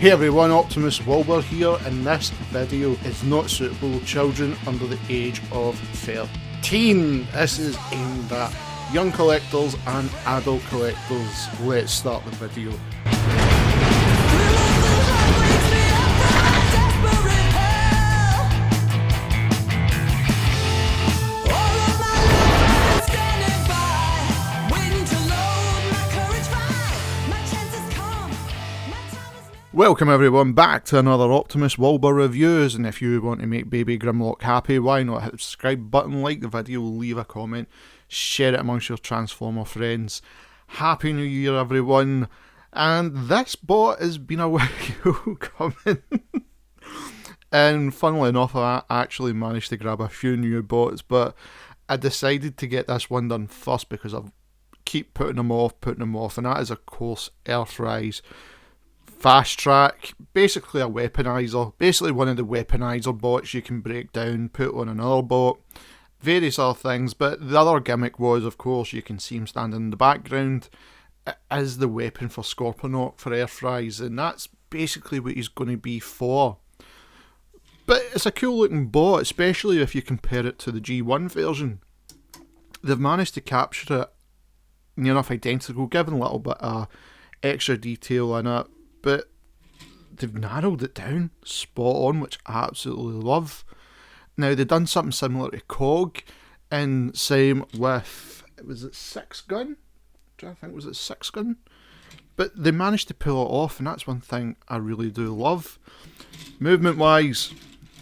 Hey everyone, Optimus Wilbur here, and this video is not suitable for children under the age of 13. This is aimed at young collectors and adult collectors. Let's start the video. Welcome everyone back to another Optimus Wilbur reviews, and if you want to make baby Grimlock happy, why not hit the subscribe button, like the video, leave a comment, share it amongst your Transformer friends. Happy New Year everyone, and this bot has been a while coming. And funnily enough, I actually managed to grab a few new bots, but I decided to get this one done first because I keep putting them off, and that is of course Earthrise. Fasttrack, basically a weaponizer, basically one of the weaponizer bots you can break down, put on another bot, various other things, but the other gimmick was, of course, you can see him standing in the background, it is the weapon for Scorponok for Earthrise, and that's basically what he's going to be for. But it's a cool looking bot, especially if you compare it to the G1 version. They've managed to capture it near enough identical, given a little bit of extra detail in it, but they've narrowed it down spot on, which I absolutely love. Now, they've done something similar to Cog, and same with, was it 6 gun? I think was it 6 gun? But they managed to pull it off, and that's one thing I really do love. Movement wise,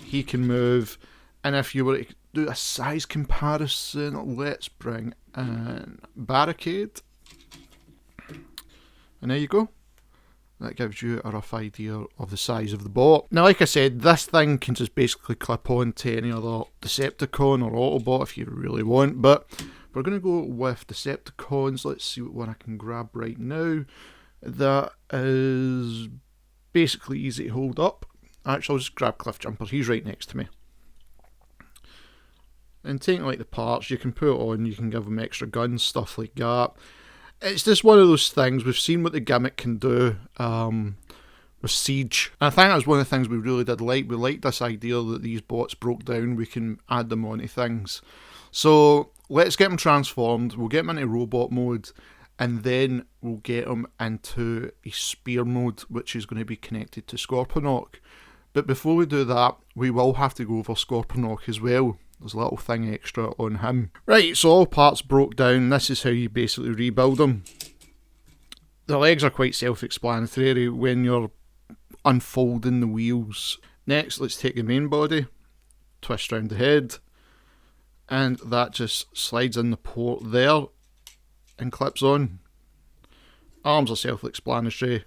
he can move, and if you were to do a size comparison, let's bring in Barricade. And there you go. That gives you a rough idea of the size of the bot. Now, like I said, this thing can just basically clip on to any other Decepticon or Autobot if you really want, but we're going to go with Decepticons. Let's see what one I can grab right now. That is basically easy to hold up. Actually, I'll just grab Cliffjumper. He's right next to me. And taking like the parts, you can put it on, you can give them extra guns, stuff like that. It's just one of those things. We've seen what the gimmick can do with Siege. And I think that was one of the things we really did like. We liked this idea that these bots broke down, we can add them onto things. So let's get them transformed, we'll get them into robot mode, and then we'll get them into a spear mode, which is going to be connected to Scorponok. But before we do that, we will have to go over Scorponok as well. There's a little thing extra on him. Right, so all parts broke down. This is how you basically rebuild them. The legs are quite self-explanatory when you're unfolding the wheels. Next, let's take the main body, twist round the head, and that just slides in the port there and clips on. Arms are self-explanatory.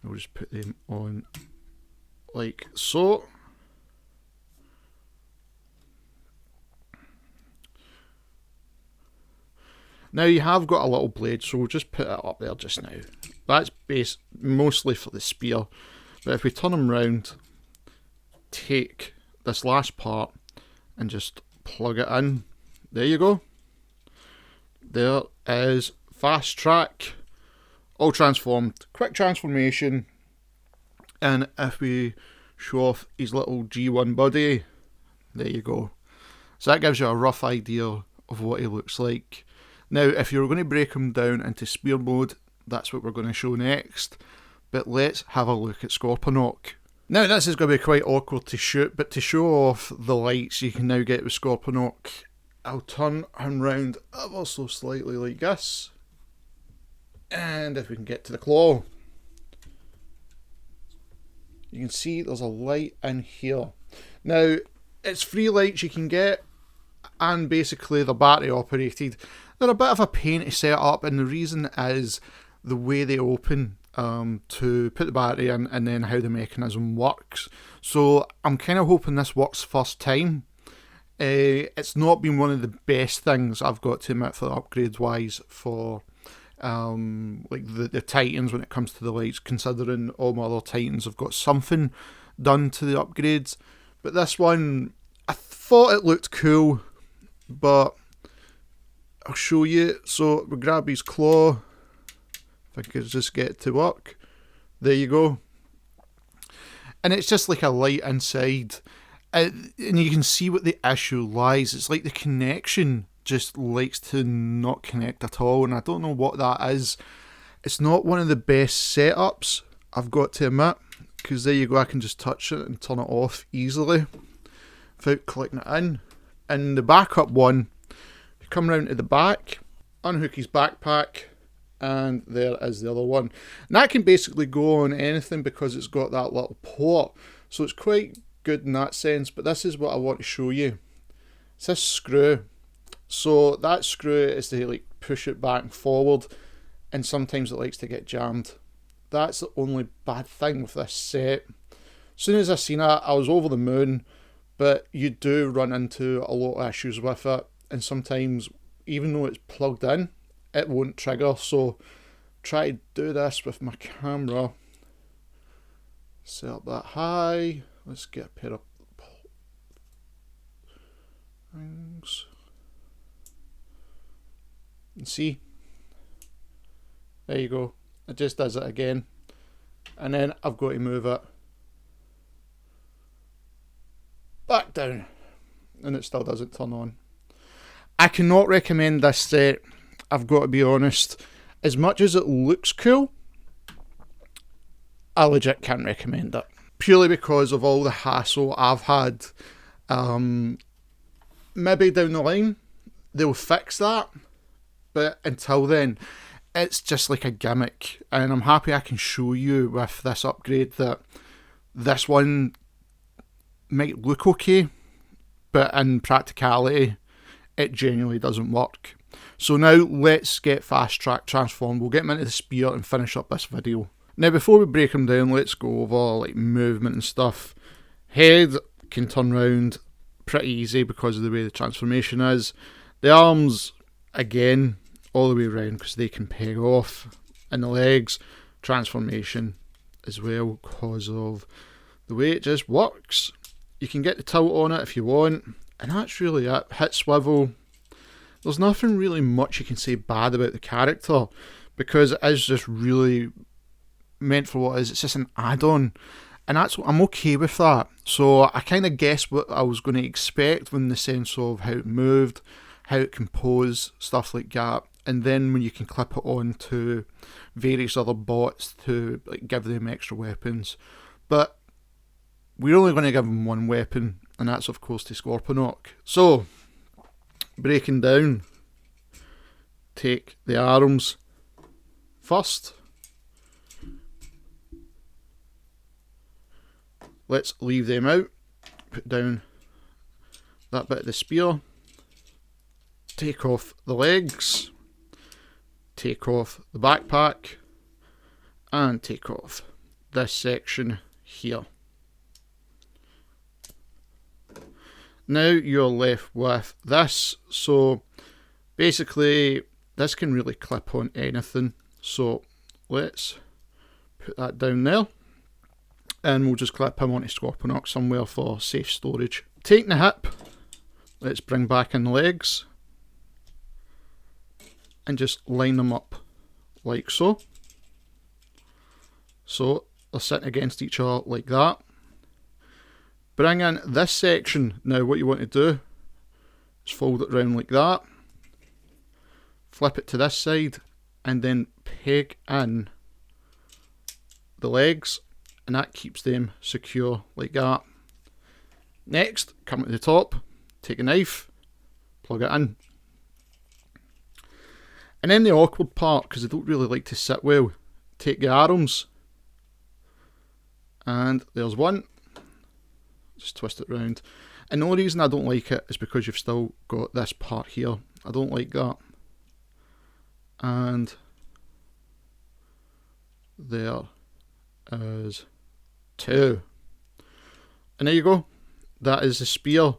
I'll just put them on like so. Now you have got a little blade, so we'll just put it up there just now. That's mostly for the spear. But if we turn them round, take this last part and just plug it in. There you go. There is Fasttrack, all transformed. Quick transformation. And if we show off his little G1 body, there you go. So that gives you a rough idea of what he looks like. Now, if you're going to break him down into spear mode, that's what we're going to show next. But let's have a look at Scorponok. Now, this is going to be quite awkward to shoot, but to show off the lights you can now get with Scorponok, I'll turn him round ever so slightly like this. And if we can get to the claw, you can see there's a light in here. Now, it's free lights you can get, and basically they're battery operated. They're a bit of a pain to set up, and the reason is the way they open to put the battery in, and then how the mechanism works. So I'm kind of hoping this works first time. It's not been one of the best things, I've got to admit, for upgrades wise for like the Titans when it comes to the lights, considering all my other Titans have got something done to the upgrades. But this one, I thought it looked cool, but I'll show you. So we grab his claw, if I could just get it to work. There you go. And it's just like a light inside. And you can see what the issue lies. It's like the connection just likes to not connect at all, and I don't know what that is. It's not one of the best setups, I've got to admit, because there you go, I can just touch it and turn it off easily without clicking it in. And the backup one, you come round to the back, unhook his backpack, and there is the other one. And that can basically go on anything because it's got that little port, so it's quite good in that sense. But this is what I want to show you. It's this screw. So that screw is to like push it back and forward, and sometimes it likes to get jammed. That's the only bad thing with this set. As soon as I seen it, I was over the moon, but you do run into a lot of issues with it, and sometimes even though it's plugged in, it won't trigger. So try to do this with my camera. Set up that high. Let's get a pair of things. And see, there you go, it just does it again, and then I've got to move it back down and it still doesn't turn on. I cannot recommend this set, I've got to be honest. As much as it looks cool, I legit can't recommend it, purely because of all the hassle I've had. Maybe down the line they'll fix that, but until then, it's just like a gimmick. And I'm happy I can show you with this upgrade that this one might look okay, but in practicality, it genuinely doesn't work. So now let's get Fasttrack transformed. We'll get him into the spear and finish up this video. Now before we break him down, let's go over like movement and stuff. Head can turn round pretty easy because of the way the transformation is. The arms, again, all the way around because they can peg off. And the legs, transformation as well because of the way it just works. You can get the tilt on it if you want, and that's really it. Hit swivel. There's nothing really much you can say bad about the character because it is just really meant for what it is. It's just an add-on, and I'm okay with that. So I kind of guessed what I was going to expect in the sense of how it moved, how it can pose, stuff like that. And then when you can clip it on to various other bots to like give them extra weapons. But we're only going to give them one weapon, and that's of course to Scorponok. So, breaking down, take the arms first. Let's leave them out. Put down that bit of the spear. Take off the legs. Take off the backpack. And take off this section here. Now you're left with this. So basically this can really clip on anything. So let's put that down there. And we'll just clip him onto Scorponok somewhere for safe storage. Taking the hip, let's bring back in the legs. And just line them up like so. So they're sitting against each other like that. Bring in this section. Now what you want to do is fold it round like that. Flip it to this side and then peg in the legs, and that keeps them secure like that. Next, come to the top, take a knife, plug it in. And then the awkward part, because they don't really like to sit well, take the arms, and there's one. Just twist it round. And the only reason I don't like it is because you've still got this part here. I don't like that. And there is two. And there you go. That is the spear.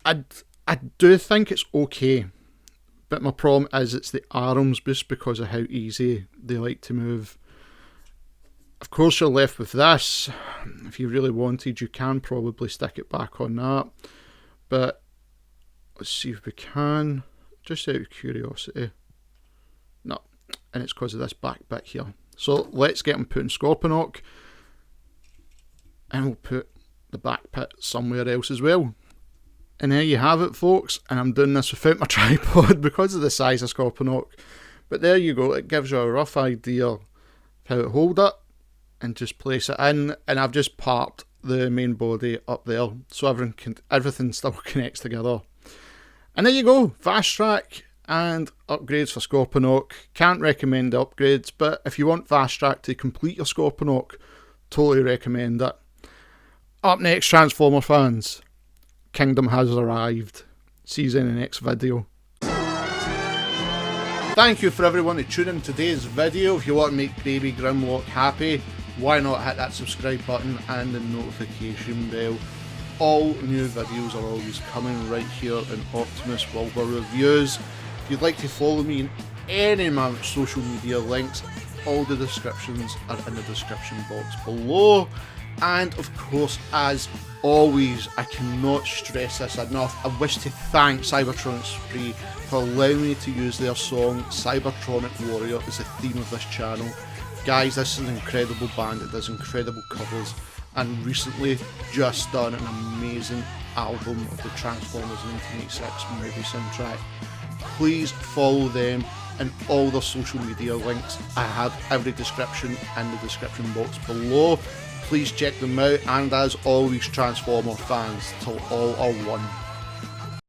I do think it's okay. But my problem is it's the arms just because of how easy they like to move. Of course you're left with this. If you really wanted, you can probably stick it back on that. But let's see if we can. Just out of curiosity. No. And it's because of this back bit here. So let's get him put in Scorponok. and we'll put the back pit somewhere else as well. And there you have it, folks, and I'm doing this without my tripod because of the size of Scorponok. But there you go, it gives you a rough idea of how to hold it and just place it in, and I've just parked the main body up there so everything still connects together. And there you go, Fasttrack and upgrades for Scorponok. Can't recommend the upgrades, but if you want Fasttrack to complete your Scorponok, totally recommend it. Up next, Transformer fans, Kingdom has arrived. See you in the next video. Thank you for everyone to tune in today's video. If you want to make Baby Grimlock happy, why not hit that subscribe button and the notification bell. All new videos are always coming right here in Optimus Wilbur Reviews. If you'd like to follow me in any of my social media links, all the descriptions are in the description box below. And of course, as always, I cannot stress this enough, I wish to thank Cybertronic Spree for allowing me to use their song Cybertronic Warrior as the theme of this channel. Guys, this is an incredible band that does incredible covers, and recently just done an amazing album of the Transformers 1986 movie soundtrack. Please follow them and all their social media links. I have every description in the description box below. Please check them out, and as always, Transformer fans, till all are one.